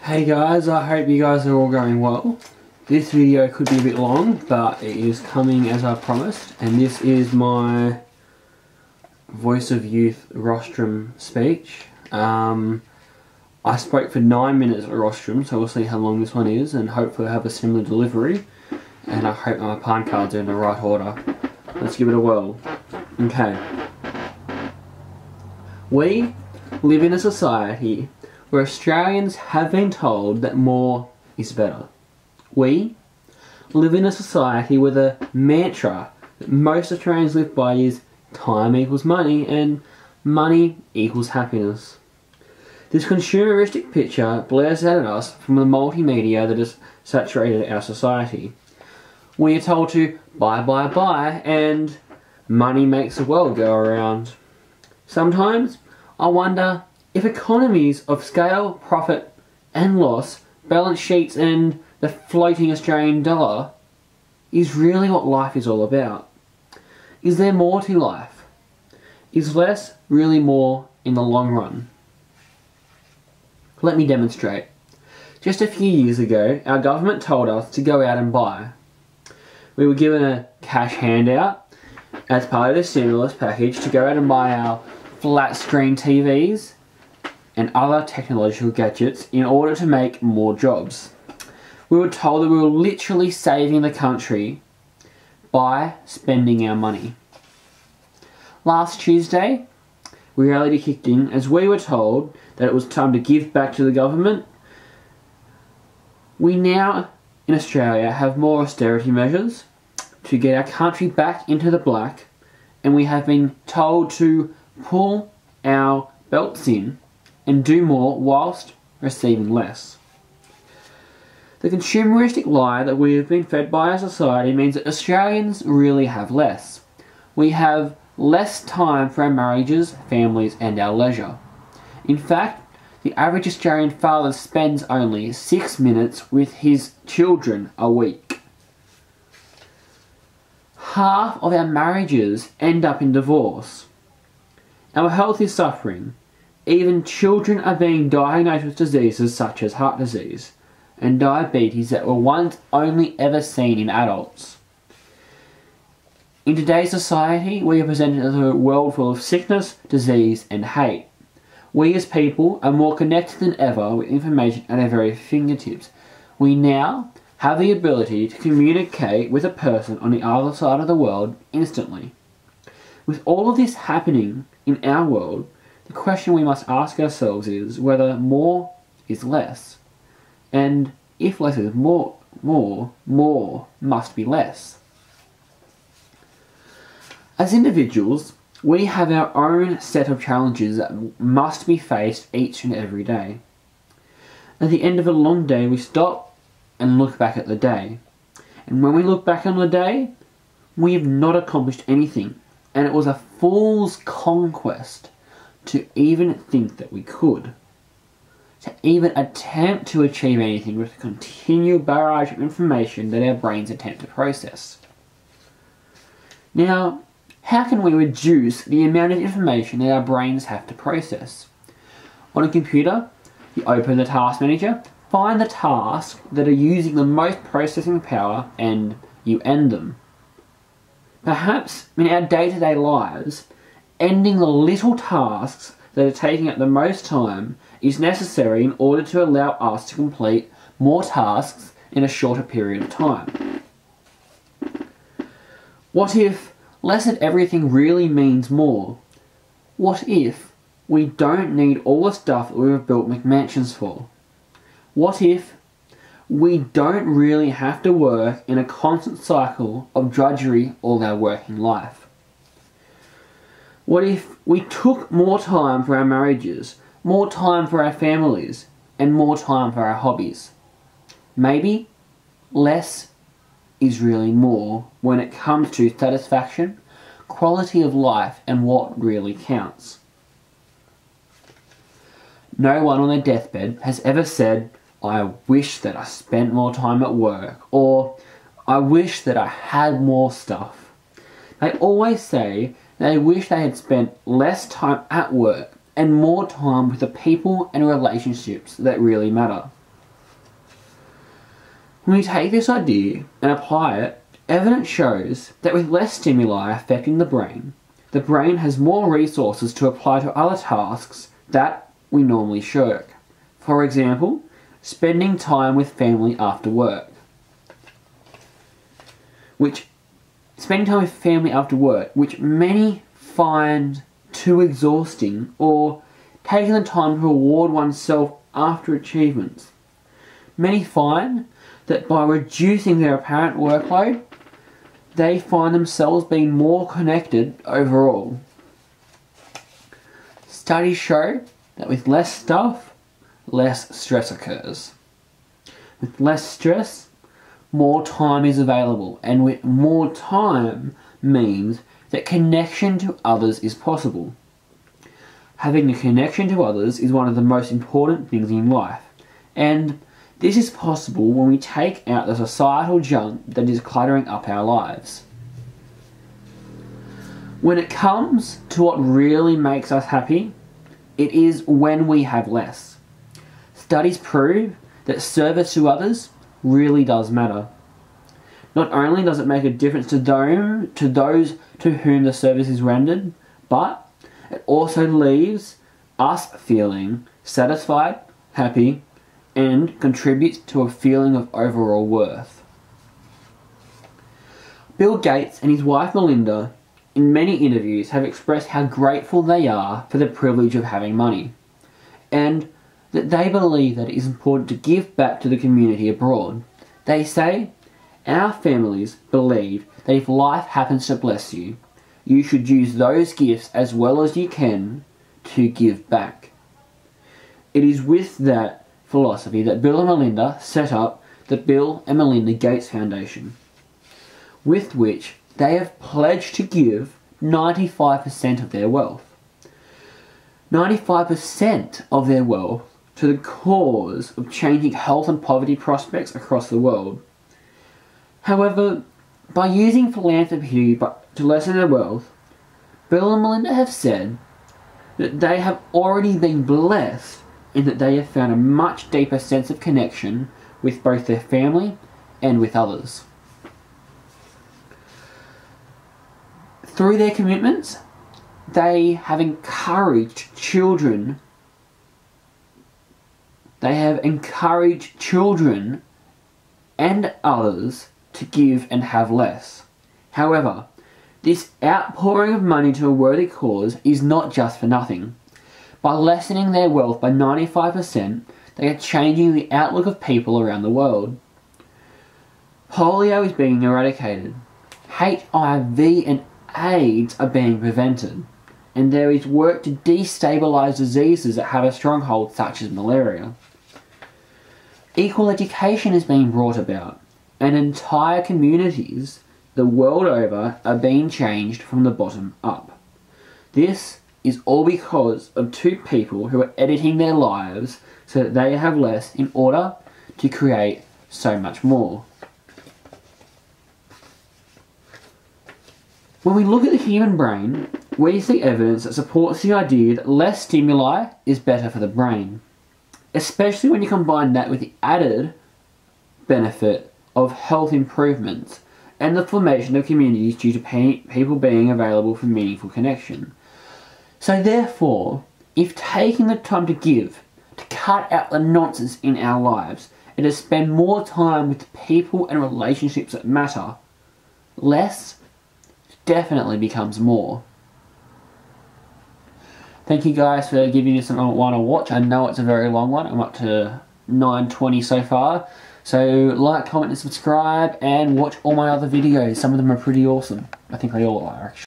Hey guys, I hope you guys are all going well. This video could be a bit long, but it is coming as I promised, and this is my Voice of Youth Rostrum speech. I spoke for 9 minutes at Rostrum, so we'll see how long this one is, and hopefully I'll have a similar delivery, and I hope my palm cards are in the right order. Let's give it a whirl. Okay. We live in a society where Australians have been told that more is better. We live in a society where the mantra that most Australians live by is time equals money and money equals happiness. This consumeristic picture blares out at us from the multimedia that has saturated our society. We are told to buy, and money makes the world go around. Sometimes I wonder if economies of scale, profit and loss, balance sheets and the floating Australian dollar is really what life is all about. Is there more to life? Is less really more in the long run? Let me demonstrate. Just a few years ago, our government told us to go out and buy. We were given a cash handout as part of the stimulus package to go out and buy our flat screen TVs and other technological gadgets in order to make more jobs. We were told that we were literally saving the country by spending our money. Last Tuesday, reality kicked in as we were told that it was time to give back to the government. We now, in Australia, have more austerity measures to get our country back into the black, and we have been told to pull our belts in and do more whilst receiving less. The consumeristic lie that we have been fed by our society means that Australians really have less. We have less time for our marriages, families and our leisure. In fact, the average Australian father spends only 6 minutes with his children a week. Half of our marriages end up in divorce. Our health is suffering. Even children are being diagnosed with diseases such as heart disease and diabetes that were once only ever seen in adults. In today's society, we are presented as a world full of sickness, disease and hate. We as people are more connected than ever with information at our very fingertips. We now have the ability to communicate with a person on the other side of the world instantly. With all of this happening in our world, the question we must ask ourselves is whether more is less. And if less is more must be less. As individuals, we have our own set of challenges that must be faced each and every day. At the end of a long day, we stop and look back at the day. And when we look back on the day, we have not accomplished anything. And it was a fool's conquest to even think that we could. To even attempt to achieve anything with the continual barrage of information that our brains attempt to process. Now, how can we reduce the amount of information that our brains have to process? On a computer, you open the task manager, find the tasks that are using the most processing power, and you end them. Perhaps in our day-to-day lives, ending the little tasks that are taking up the most time is necessary in order to allow us to complete more tasks in a shorter period of time. What if less of everything really means more? What if we don't need all the stuff that we've built McMansions for? What if we don't really have to work in a constant cycle of drudgery all our working life? What if we took more time for our marriages, more time for our families, and more time for our hobbies? Maybe less is really more when it comes to satisfaction, quality of life, and what really counts. No one on their deathbed has ever said, "I wish that I spent more time at work," or "I wish that I had more stuff." They always say they wish they had spent less time at work and more time with the people and relationships that really matter. When we take this idea and apply it, evidence shows that with less stimuli affecting the brain has more resources to apply to other tasks that we normally shirk. For example, spending time with family after work. Which many find too exhausting, or taking the time to reward oneself after achievements. Many find that by reducing their apparent workload, they find themselves being more connected overall. Studies show that with less stuff, less stress occurs. With less stress, more time is available, and with more time means that connection to others is possible. Having a connection to others is one of the most important things in life, and this is possible when we take out the societal junk that is cluttering up our lives. When it comes to what really makes us happy, it is when we have less. Studies prove that service to others really does matter. Not only does it make a difference to those to whom the service is rendered, but it also leaves us feeling satisfied, happy, and contributes to a feeling of overall worth. Bill Gates and his wife Melinda, in many interviews, have expressed how grateful they are for the privilege of having money, and that they believe that it is important to give back to the community abroad. They say, "Our families believe that if life happens to bless you, you should use those gifts as well as you can to give back." It is with that philosophy that Bill and Melinda set up the Bill and Melinda Gates Foundation, with which they have pledged to give 95% of their wealth. 95% of their wealth to the cause of changing health and poverty prospects across the world. However, by using philanthropy to lessen their wealth, Bill and Melinda have said that they have already been blessed in that they have found a much deeper sense of connection with both their family and with others. Through their commitments, they have encouraged children and others to give and have less. However, this outpouring of money to a worthy cause is not just for nothing. By lessening their wealth by 95%, they are changing the outlook of people around the world. Polio is being eradicated. HIV and AIDS are being prevented. And there is work to destabilise diseases that have a stronghold such as malaria. Equal education is being brought about, and entire communities the world over are being changed from the bottom up. This is all because of two people who are editing their lives so that they have less in order to create so much more. When we look at the human brain, we see evidence that supports the idea that less stimuli is better for the brain, especially when you combine that with the added benefit of health improvements and the formation of communities due to people being available for meaningful connection. So therefore, if taking the time to give, to cut out the nonsense in our lives, and to spend more time with the people and relationships that matter, less definitely becomes more. Thank you guys for giving this one a watch. I know it's a very long one. I'm up to 9:20 so far. So like, comment and subscribe, and watch all my other videos. Some of them are pretty awesome. I think they all are actually.